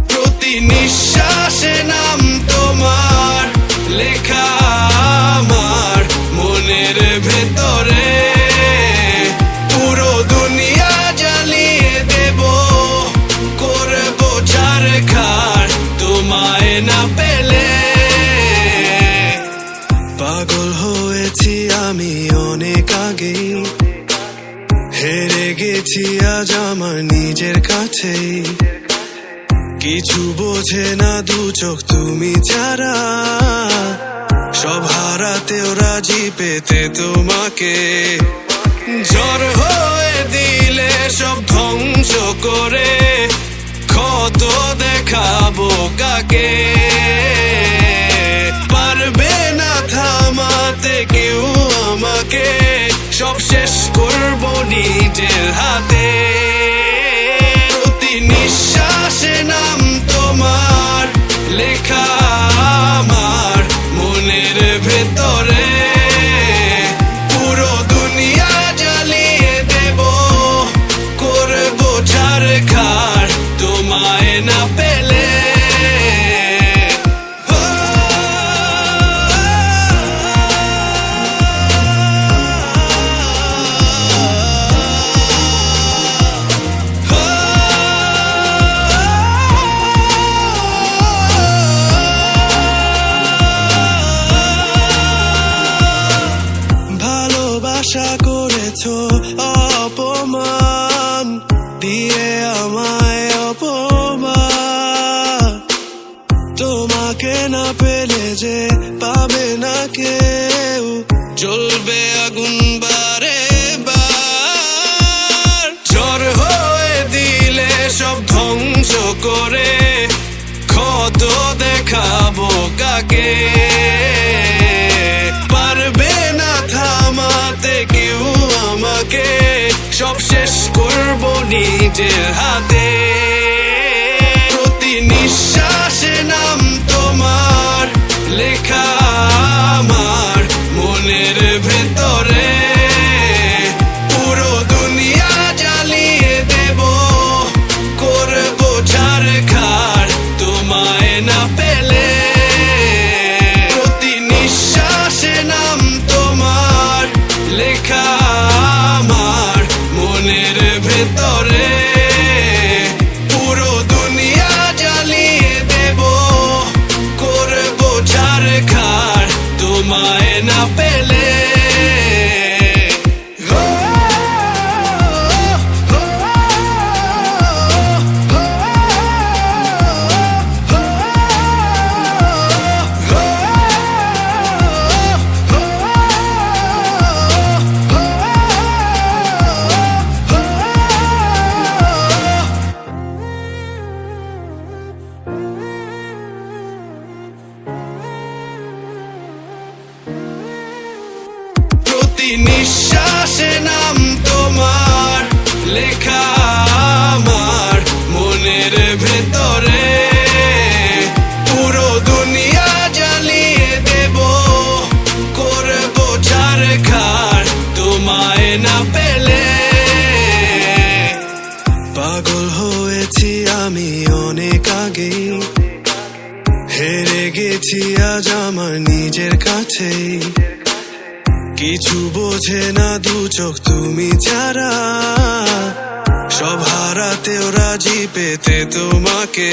প্রতি নিঃশ্বাসে নাম তোমার লেখা আমার মনের ভেতরে। পুরো দুনিয়া জ্বালিয়ে দেব, করব ছারখার তোমায় না পেলে। পাগল হয়েছি আমি অনেক আগে, হেরে গেছি আজ আমার নিজের কাছেই। কিছু বোঝে না দু চোখ তুমি ছাড়া, সব হারাতেও রাজি পেতে তোমাকে। ঝড় হয়ে দিলে সব ধ্বংস করে, ক্ষত দেখাবো কাকে। পারবে না থামাতে কেউ আমাকে, সব শেষ করবো নিজের হাতে। প্রতি নিঃশ্বাসে নাম তোমার লেখা আমার মনের ভেতরে। পুরো দুনিয়া জ্বালিয়ে দেব, করব ছারখার তোমায় না পেলে। আশা করেছো অপমান দিয়ে আমায়, অপমান। তোমাকে না পেলে যে পাবে না কেউ, জ্বলবে আগুন বারে বার। ঝড় হয়ে দিলে সব ধ্বংস করে, ক্ষত দেখাবো কাকে। পারবে না থামাতে কেউ আমাকে, সব শেষ করবো নিজের হাতে। প্রতি নিঃশ্বাসে নাম তোমার লেখা আমার মনের ভেতরে। পুরো দুনিয়া জ্বালিয়ে দেব, করব ছারখার তোমায় না পেলে। প্রতি নিঃশ্বাসে নাম তোমার লেখা আমার মনের ভেতরে। পুরো দুনিয়া জ্বালিয়ে দেব, করব ছারখার তোমায় না পেলে। প্রতি নিঃশ্বাসে নাম তোমার লেখা আমার মনের ভেতরে। পুরো দুনিয়া জ্বালিয়ে দেব, করব ছারখার তোমায় না পেলে। পাগল হয়েছি আমি অনেক আগে, হেরে গেছি আজ আমার নিজের কাছেই। কিছু বোঝে না দু চোখ তুমি ছাড়া, সব হারাতেও রাজি পেতে তোমাকে।